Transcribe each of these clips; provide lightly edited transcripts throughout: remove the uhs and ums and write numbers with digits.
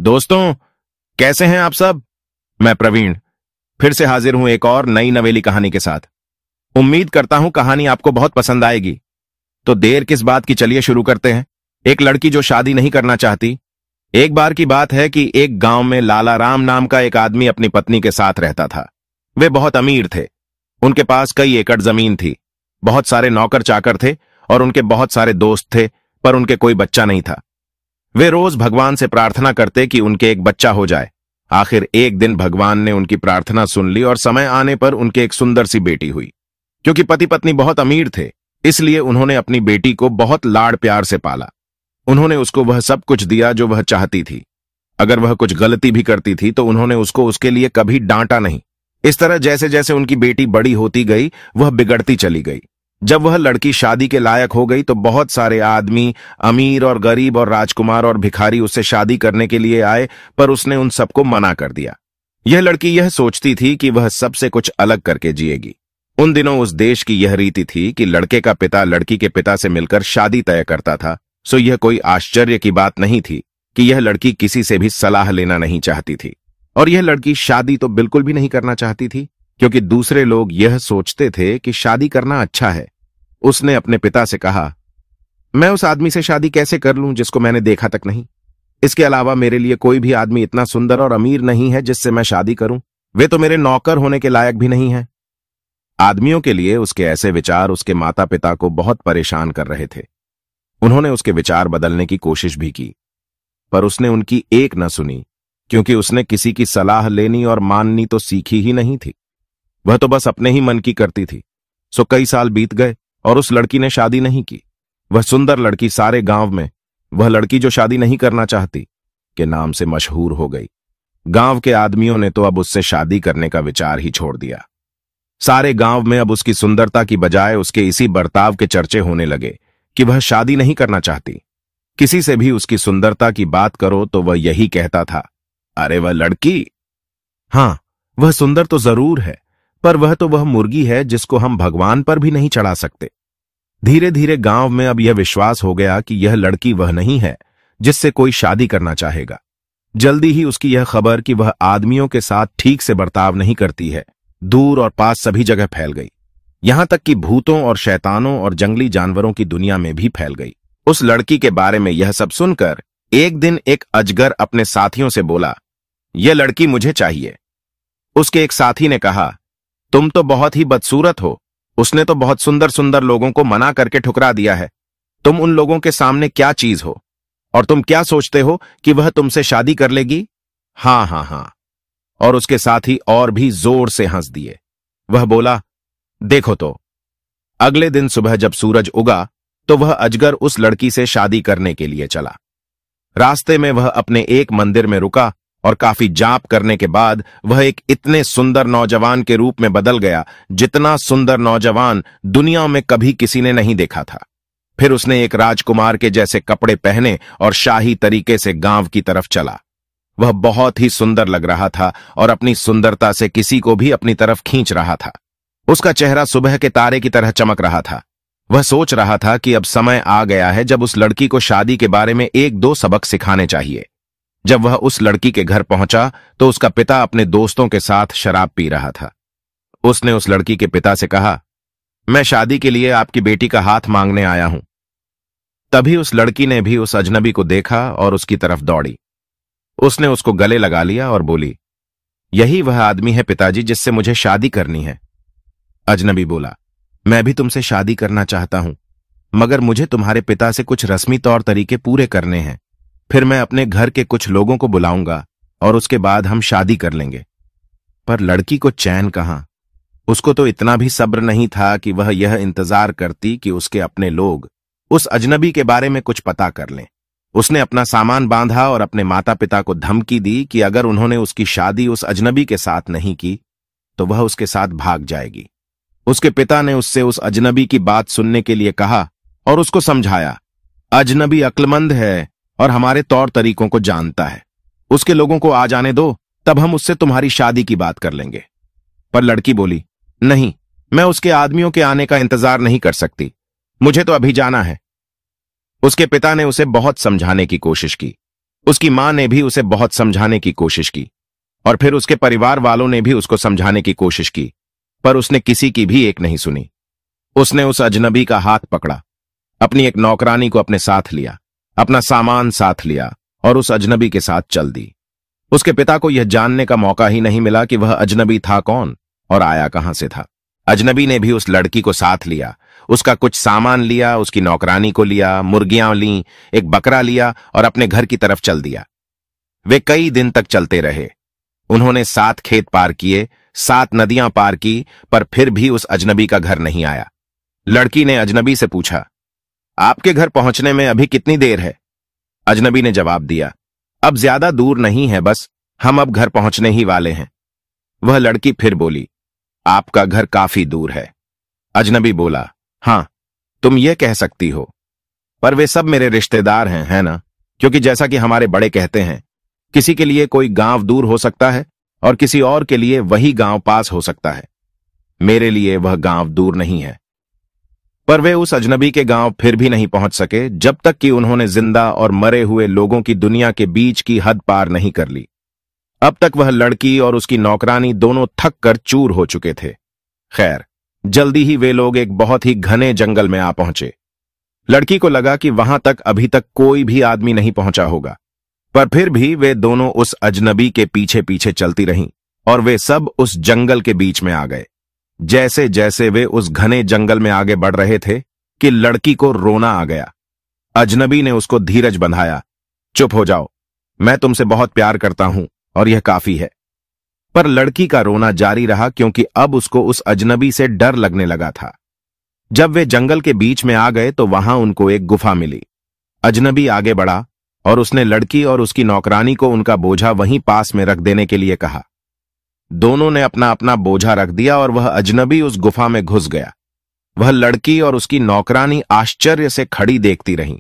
दोस्तों, कैसे हैं आप सब। मैं प्रवीण फिर से हाजिर हूं एक और नई नवेली कहानी के साथ। उम्मीद करता हूं कहानी आपको बहुत पसंद आएगी। तो देर किस बात की, चलिए शुरू करते हैं। एक लड़की जो शादी नहीं करना चाहती। एक बार की बात है कि एक गांव में लाला राम नाम का एक आदमी अपनी पत्नी के साथ रहता था। वे बहुत अमीर थे। उनके पास कई एकड़ जमीन थी, बहुत सारे नौकर चाकर थे और उनके बहुत सारे दोस्त थे, पर उनके कोई बच्चा नहीं था। वे रोज भगवान से प्रार्थना करते कि उनके एक बच्चा हो जाए। आखिर एक दिन भगवान ने उनकी प्रार्थना सुन ली और समय आने पर उनके एक सुंदर सी बेटी हुई। क्योंकि पति पत्नी बहुत अमीर थे, इसलिए उन्होंने अपनी बेटी को बहुत लाड़ प्यार से पाला। उन्होंने उसको वह सब कुछ दिया जो वह चाहती थी। अगर वह कुछ गलती भी करती थी तो उन्होंने उसको उसके लिए कभी डांटा नहीं। इस तरह जैसे जैसे उनकी बेटी बड़ी होती गई, वह बिगड़ती चली गई। जब वह लड़की शादी के लायक हो गई तो बहुत सारे आदमी, अमीर और गरीब और राजकुमार और भिखारी उससे शादी करने के लिए आए, पर उसने उन सबको मना कर दिया। यह लड़की यह सोचती थी कि वह सबसे कुछ अलग करके जिएगी। उन दिनों उस देश की यह रीति थी कि लड़के का पिता लड़की के पिता से मिलकर शादी तय करता था। सो यह कोई आश्चर्य की बात नहीं थी कि यह लड़की किसी से भी सलाह लेना नहीं चाहती थी। और यह लड़की शादी तो बिल्कुल भी नहीं करना चाहती थी, क्योंकि दूसरे लोग यह सोचते थे कि शादी करना अच्छा है। उसने अपने पिता से कहा, मैं उस आदमी से शादी कैसे कर लूं जिसको मैंने देखा तक नहीं। इसके अलावा मेरे लिए कोई भी आदमी इतना सुंदर और अमीर नहीं है जिससे मैं शादी करूं। वे तो मेरे नौकर होने के लायक भी नहीं है। आदमियों के लिए उसके ऐसे विचार उसके माता पिता को बहुत परेशान कर रहे थे। उन्होंने उसके विचार बदलने की कोशिश भी की, पर उसने उनकी एक न सुनी, क्योंकि उसने किसी की सलाह लेनी और माननी तो सीखी ही नहीं थी। वह तो बस अपने ही मन की करती थी। सो कई साल बीत गए और उस लड़की ने शादी नहीं की। वह सुंदर लड़की सारे गांव में वह लड़की जो शादी नहीं करना चाहती के नाम से मशहूर हो गई। गांव के आदमियों ने तो अब उससे शादी करने का विचार ही छोड़ दिया। सारे गांव में अब उसकी सुंदरता की बजाय उसके इसी बर्ताव के चर्चे होने लगे कि वह शादी नहीं करना चाहती। किसी से भी उसकी सुंदरता की बात करो तो वह यही कहता था, अरे वह लड़की, हां वह सुंदर तो जरूर है, पर वह मुर्गी है जिसको हम भगवान पर भी नहीं चढ़ा सकते। धीरे धीरे गांव में अब यह विश्वास हो गया कि यह लड़की वह नहीं है जिससे कोई शादी करना चाहेगा। जल्दी ही उसकी यह खबर कि वह आदमियों के साथ ठीक से बर्ताव नहीं करती है दूर और पास सभी जगह फैल गई। यहां तक कि भूतों और शैतानों और जंगली जानवरों की दुनिया में भी फैल गई। उस लड़की के बारे में यह सब सुनकर एक दिन एक अजगर अपने साथियों से बोला, यह लड़की मुझे चाहिए। उसके एक साथी ने कहा, तुम तो बहुत ही बदसूरत हो। उसने तो बहुत सुंदर सुंदर लोगों को मना करके ठुकरा दिया है। तुम उन लोगों के सामने क्या चीज हो, और तुम क्या सोचते हो कि वह तुमसे शादी कर लेगी। हां हां हां। और उसके साथी और भी जोर से हंस दिए। वह बोला, देखो तो। अगले दिन सुबह जब सूरज उगा तो वह अजगर उस लड़की से शादी करने के लिए चला। रास्ते में वह अपने एक मंदिर में रुका और काफी जाप करने के बाद वह एक इतने सुंदर नौजवान के रूप में बदल गया जितना सुंदर नौजवान दुनिया में कभी किसी ने नहीं देखा था। फिर उसने एक राजकुमार के जैसे कपड़े पहने और शाही तरीके से गांव की तरफ चला। वह बहुत ही सुंदर लग रहा था और अपनी सुंदरता से किसी को भी अपनी तरफ खींच रहा था। उसका चेहरा सुबह के तारे की तरह चमक रहा था। वह सोच रहा था कि अब समय आ गया है जब उस लड़की को शादी के बारे में एक दो सबक सिखाने चाहिए। जब वह उस लड़की के घर पहुंचा तो उसका पिता अपने दोस्तों के साथ शराब पी रहा था। उसने उस लड़की के पिता से कहा, मैं शादी के लिए आपकी बेटी का हाथ मांगने आया हूं। तभी उस लड़की ने भी उस अजनबी को देखा और उसकी तरफ दौड़ी। उसने उसको गले लगा लिया और बोली, यही वह आदमी है पिताजी जिससे मुझे शादी करनी है। अजनबी बोला, मैं भी तुमसे शादी करना चाहता हूं, मगर मुझे तुम्हारे पिता से कुछ रस्मी तौर तरीके पूरे करने हैं। फिर मैं अपने घर के कुछ लोगों को बुलाऊंगा और उसके बाद हम शादी कर लेंगे। पर लड़की को चैन कहां। उसको तो इतना भी सब्र नहीं था कि वह यह इंतजार करती कि उसके अपने लोग उस अजनबी के बारे में कुछ पता कर लें। उसने अपना सामान बांधा और अपने माता पिता को धमकी दी कि अगर उन्होंने उसकी शादी उस अजनबी के साथ नहीं की तो वह उसके साथ भाग जाएगी। उसके पिता ने उससे उस अजनबी की बात सुनने के लिए कहा और उसको समझाया, अजनबी अक्लमंद है और हमारे तौर तरीकों को जानता है। उसके लोगों को आ जाने दो, तब हम उससे तुम्हारी शादी की बात कर लेंगे। पर लड़की बोली, नहीं, मैं उसके आदमियों के आने का इंतजार नहीं कर सकती। मुझे तो अभी जाना है। उसके पिता ने उसे बहुत समझाने की कोशिश की, उसकी मां ने भी उसे बहुत समझाने की कोशिश की और फिर उसके परिवार वालों ने भी उसको समझाने की कोशिश की, पर उसने किसी की भी एक नहीं सुनी। उसने उस अजनबी का हाथ पकड़ा, अपनी एक नौकरानी को अपने साथ लिया, अपना सामान साथ लिया और उस अजनबी के साथ चल दी। उसके पिता को यह जानने का मौका ही नहीं मिला कि वह अजनबी था कौन और आया कहां से था। अजनबी ने भी उस लड़की को साथ लिया, उसका कुछ सामान लिया, उसकी नौकरानी को लिया, मुर्गियां लीं, एक बकरा लिया और अपने घर की तरफ चल दिया। वे कई दिन तक चलते रहे। उन्होंने 7 खेत पार किए, 7 नदियां पार की, पर फिर भी उस अजनबी का घर नहीं आया। लड़की ने अजनबी से पूछा, आपके घर पहुंचने में अभी कितनी देर है? अजनबी ने जवाब दिया, अब ज्यादा दूर नहीं है, बस हम अब घर पहुंचने ही वाले हैं। वह लड़की फिर बोली, आपका घर काफी दूर है। अजनबी बोला, हां, तुम ये कह सकती हो, पर वे सब मेरे रिश्तेदार हैं, है ना? क्योंकि जैसा कि हमारे बड़े कहते हैं, किसी के लिए कोई गांव दूर हो सकता है और किसी और के लिए वही गांव पास हो सकता है। मेरे लिए वह गांव दूर नहीं है। पर वे उस अजनबी के गांव फिर भी नहीं पहुंच सके जब तक कि उन्होंने जिंदा और मरे हुए लोगों की दुनिया के बीच की हद पार नहीं कर ली। अब तक वह लड़की और उसकी नौकरानी दोनों थक कर चूर हो चुके थे। खैर, जल्दी ही वे लोग एक बहुत ही घने जंगल में आ पहुंचे। लड़की को लगा कि वहां तक अभी तक कोई भी आदमी नहीं पहुंचा होगा, पर फिर भी वे दोनों उस अजनबी के पीछे पीछे चलती रहीं और वे सब उस जंगल के बीच में आ गए। जैसे जैसे वे उस घने जंगल में आगे बढ़ रहे थे कि लड़की को रोना आ गया। अजनबी ने उसको धीरज बंधाया, चुप हो जाओ, मैं तुमसे बहुत प्यार करता हूं और यह काफी है। पर लड़की का रोना जारी रहा क्योंकि अब उसको उस अजनबी से डर लगने लगा था। जब वे जंगल के बीच में आ गए तो वहां उनको एक गुफा मिली। अजनबी आगे बढ़ा और उसने लड़की और उसकी नौकरानी को उनका बोझा वहीं पास में रख देने के लिए कहा। दोनों ने अपना अपना बोझा रख दिया और वह अजनबी उस गुफा में घुस गया। वह लड़की और उसकी नौकरानी आश्चर्य से खड़ी देखती रहीं।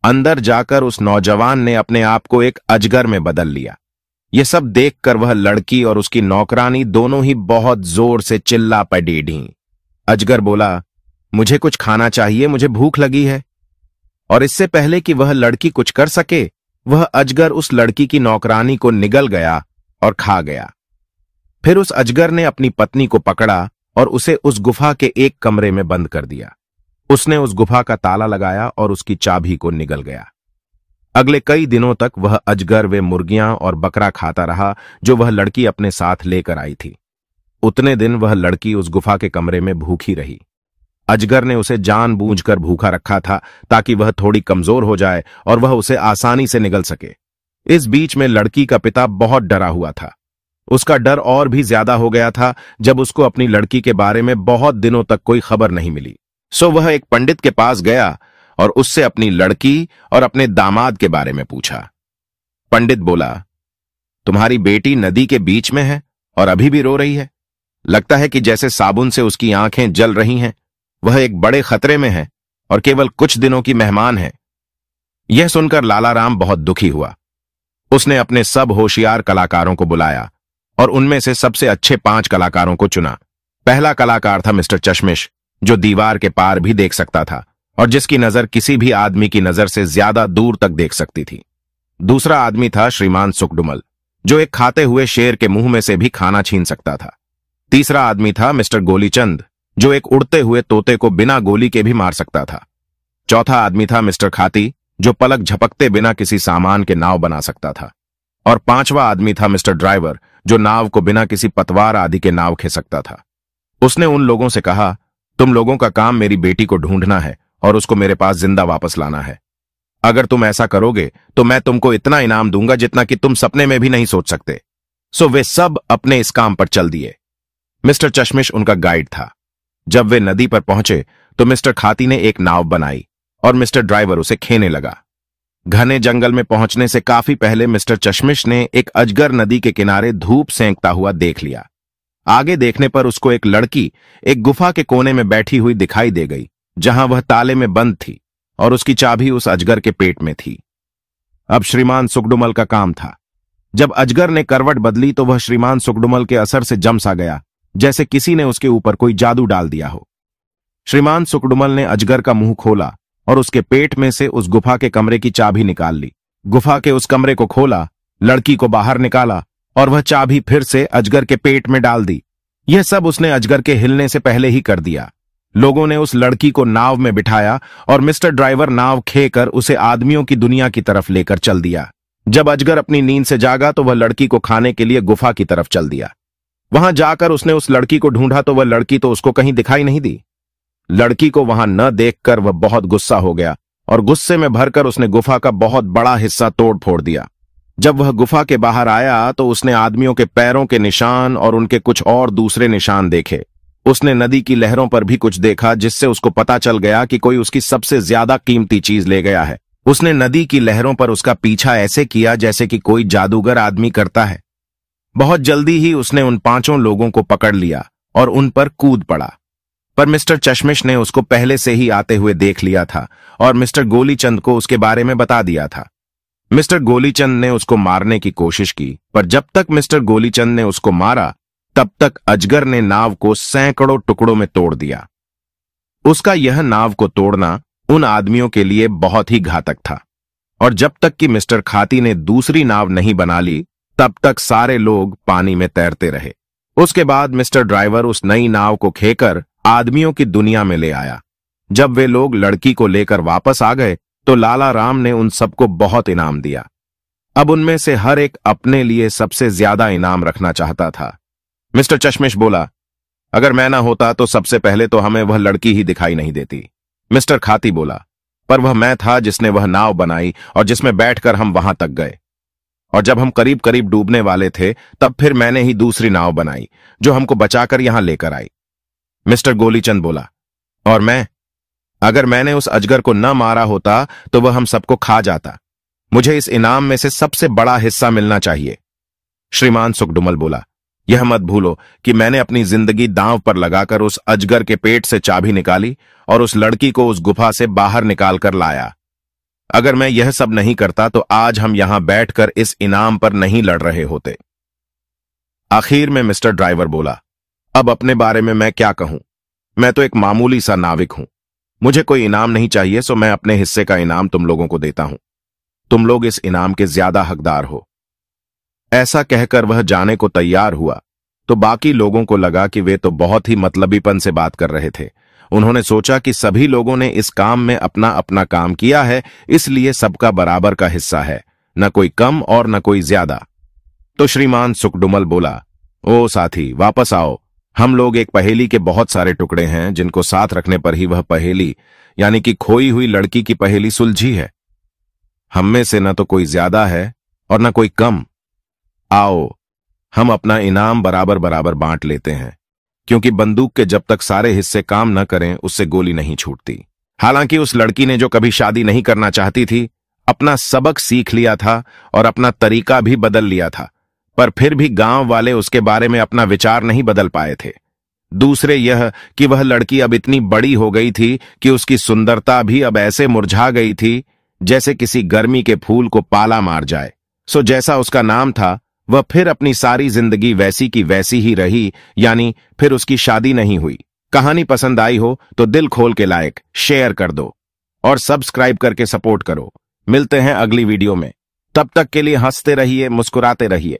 अंदर जाकर उस नौजवान ने अपने आप को एक अजगर में बदल लिया। यह सब देखकर वह लड़की और उसकी नौकरानी दोनों ही बहुत जोर से चिल्ला पड़ी। अजगर बोला, मुझे कुछ खाना चाहिए, मुझे भूख लगी है। और इससे पहले कि वह लड़की कुछ कर सके, वह अजगर उस लड़की की नौकरानी को निगल गया और खा गया। फिर उस अजगर ने अपनी पत्नी को पकड़ा और उसे उस गुफा के एक कमरे में बंद कर दिया। उसने उस गुफा का ताला लगाया और उसकी चाबी को निगल गया। अगले कई दिनों तक वह अजगर वे मुर्गियां और बकरा खाता रहा जो वह लड़की अपने साथ लेकर आई थी। उतने दिन वह लड़की उस गुफा के कमरे में भूखी रही। अजगर ने उसे जानबूझकर भूखा रखा था ताकि वह थोड़ी कमजोर हो जाए और वह उसे आसानी से निगल सके। इस बीच में लड़की का पिता बहुत डरा हुआ था। उसका डर और भी ज्यादा हो गया था जब उसको अपनी लड़की के बारे में बहुत दिनों तक कोई खबर नहीं मिली। सो वह एक पंडित के पास गया और उससे अपनी लड़की और अपने दामाद के बारे में पूछा। पंडित बोला, तुम्हारी बेटी नदी के बीच में है और अभी भी रो रही है। लगता है कि जैसे साबुन से उसकी आंखें जल रही हैं। वह एक बड़े खतरे में है और केवल कुछ दिनों की मेहमान है। यह सुनकर लाला राम बहुत दुखी हुआ। उसने अपने सब होशियार कलाकारों को बुलाया और उनमें से सबसे अच्छे 5 कलाकारों को चुना। पहला कलाकार था मिस्टर चश्मिश, जो दीवार के पार भी देख सकता था और जिसकी नजर किसी भी आदमी की नजर से ज्यादा दूर तक देख सकती थी। दूसरा आदमी था श्रीमान सुखडुमल, जो एक खाते हुए शेर के मुंह में से भी खाना छीन सकता था। तीसरा आदमी था मिस्टर गोलीचंद, जो एक उड़ते हुए तोते को बिना गोली के भी मार सकता था। चौथा आदमी था मिस्टर खाती, जो पलक झपकते बिना किसी सामान के नाव बना सकता था। और 5वां आदमी था मिस्टर ड्राइवर, जो नाव को बिना किसी पतवार आदि के नाव खे सकता था। उसने उन लोगों से कहा, तुम लोगों का काम मेरी बेटी को ढूंढना है और उसको मेरे पास जिंदा वापस लाना है। अगर तुम ऐसा करोगे तो मैं तुमको इतना इनाम दूंगा जितना कि तुम सपने में भी नहीं सोच सकते। सो वे सब अपने इस काम पर चल दिए। मिस्टर चश्मिश उनका गाइड था। जब वे नदी पर पहुंचे तो मिस्टर खाती ने एक नाव बनाई और मिस्टर ड्राइवर उसे खेने लगा। घने जंगल में पहुंचने से काफी पहले मिस्टर चश्मिश ने एक अजगर नदी के किनारे धूप सेंकता हुआ देख लिया। आगे देखने पर उसको एक लड़की एक गुफा के कोने में बैठी हुई दिखाई दे गई, जहां वह ताले में बंद थी और उसकी चाबी उस अजगर के पेट में थी। अब श्रीमान सुखडुमल का काम था। जब अजगर ने करवट बदली तो वह श्रीमान सुखडुमल के असर से जम सा गया, जैसे किसी ने उसके ऊपर कोई जादू डाल दिया हो। श्रीमान सुखडुमल ने अजगर का मुंह खोला और उसके पेट में से उस गुफा के कमरे की चाबी निकाल ली गुफा के उस कमरे को खोला, लड़की को बाहर निकाला और वह चाबी फिर से अजगर के पेट में डाल दी। यह सब उसने अजगर के हिलने से पहले ही कर दिया। लोगों ने उस लड़की को नाव में बिठाया और मिस्टर ड्राइवर नाव खेकर उसे आदमियों की दुनिया की तरफ लेकर चल दिया। जब अजगर अपनी नींद से जागा तो वह लड़की को खाने के लिए गुफा की तरफ चल दिया। वहां जाकर उसने उस लड़की को ढूंढा तो वह लड़की तो उसको कहीं दिखाई नहीं दी। लड़की को वहां न देखकर वह बहुत गुस्सा हो गया और गुस्से में भरकर उसने गुफा का बहुत बड़ा हिस्सा तोड़ फोड़ दिया। जब वह गुफा के बाहर आया तो उसने आदमियों के पैरों के निशान और उनके कुछ और दूसरे निशान देखे। उसने नदी की लहरों पर भी कुछ देखा, जिससे उसको पता चल गया कि कोई उसकी सबसे ज्यादा कीमती चीज ले गया है। उसने नदी की लहरों पर उसका पीछा ऐसे किया जैसे कि कोई जादूगर आदमी करता है। बहुत जल्दी ही उसने उन 5 लोगों को पकड़ लिया और उन पर कूद पड़ा। पर मिस्टर चश्मिश ने उसको पहले से ही आते हुए देख लिया था और मिस्टर गोलीचंद को उसके बारे में बता दिया था। मिस्टर गोलीचंद ने उसको मारने की कोशिश की, पर जब तक मिस्टर गोलीचंद ने उसको मारा तब तक अजगर ने नाव को सैकड़ों टुकड़ों में तोड़ दिया। उसका यह नाव को तोड़ना उन आदमियों के लिए बहुत ही घातक था और जब तक कि मिस्टर खाती ने दूसरी नाव नहीं बना ली तब तक सारे लोग पानी में तैरते रहे। उसके बाद मिस्टर ड्राइवर उस नई नाव को खेकर आदमियों की दुनिया में ले आया। जब वे लोग लड़की को लेकर वापस आ गए तो लाला राम ने उन सबको बहुत इनाम दिया। अब उनमें से हर एक अपने लिए सबसे ज्यादा इनाम रखना चाहता था। मिस्टर चश्मिश बोला, अगर मैं ना होता तो सबसे पहले तो हमें वह लड़की ही दिखाई नहीं देती। मिस्टर खाती बोला, पर वह मैं था जिसने वह नाव बनाई और जिसमें बैठकर हम वहां तक गए, और जब हम करीब करीब डूबने वाले थे तब फिर मैंने ही दूसरी नाव बनाई जो हमको बचाकर यहां लेकर आई। मिस्टर गोलीचंद बोला, और मैं, अगर मैंने उस अजगर को न मारा होता तो वह हम सबको खा जाता। मुझे इस इनाम में से सबसे बड़ा हिस्सा मिलना चाहिए। श्रीमान सुखडुमल बोला, यह मत भूलो कि मैंने अपनी जिंदगी दांव पर लगाकर उस अजगर के पेट से चाबी निकाली और उस लड़की को उस गुफा से बाहर निकाल कर लाया। अगर मैं यह सब नहीं करता तो आज हम यहां बैठकर इस इनाम पर नहीं लड़ रहे होते। आखिर में मिस्टर ड्राइवर बोला, अब अपने बारे में मैं क्या कहूं, मैं तो एक मामूली सा नाविक हूं। मुझे कोई इनाम नहीं चाहिए, सो मैं अपने हिस्से का इनाम तुम लोगों को देता हूं। तुम लोग इस इनाम के ज्यादा हकदार हो। ऐसा कहकर वह जाने को तैयार हुआ तो बाकी लोगों को लगा कि वे तो बहुत ही मतलबीपन से बात कर रहे थे। उन्होंने सोचा कि सभी लोगों ने इस काम में अपना अपना काम किया है, इसलिए सबका बराबर का हिस्सा है, न कोई कम और न कोई ज्यादा। तो श्रीमान सुखडुमल बोला, ओ साथी, वापस आओ। हम लोग एक पहेली के बहुत सारे टुकड़े हैं जिनको साथ रखने पर ही वह पहेली, यानी कि खोई हुई लड़की की पहेली सुलझी है। हम में से न तो कोई ज्यादा है और न कोई कम। आओ हम अपना इनाम बराबर बराबर बांट लेते हैं, क्योंकि बंदूक के जब तक सारे हिस्से काम न करें उससे गोली नहीं छूटती। हालांकि उस लड़की ने, जो कभी शादी नहीं करना चाहती थी, अपना सबक सीख लिया था और अपना तरीका भी बदल लिया था, पर फिर भी गांव वाले उसके बारे में अपना विचार नहीं बदल पाए थे। दूसरे यह कि वह लड़की अब इतनी बड़ी हो गई थी कि उसकी सुंदरता भी अब ऐसे मुरझा गई थी जैसे किसी गर्मी के फूल को पाला मार जाए। सो जैसा उसका नाम था वह फिर अपनी सारी जिंदगी वैसी की वैसी ही रही, यानी फिर उसकी शादी नहीं हुई। कहानी पसंद आई हो तो दिल खोल के लाइक, शेयर कर दो और सब्सक्राइब करके सपोर्ट करो। मिलते हैं अगली वीडियो में, तब तक के लिए हंसते रहिए, मुस्कुराते रहिए।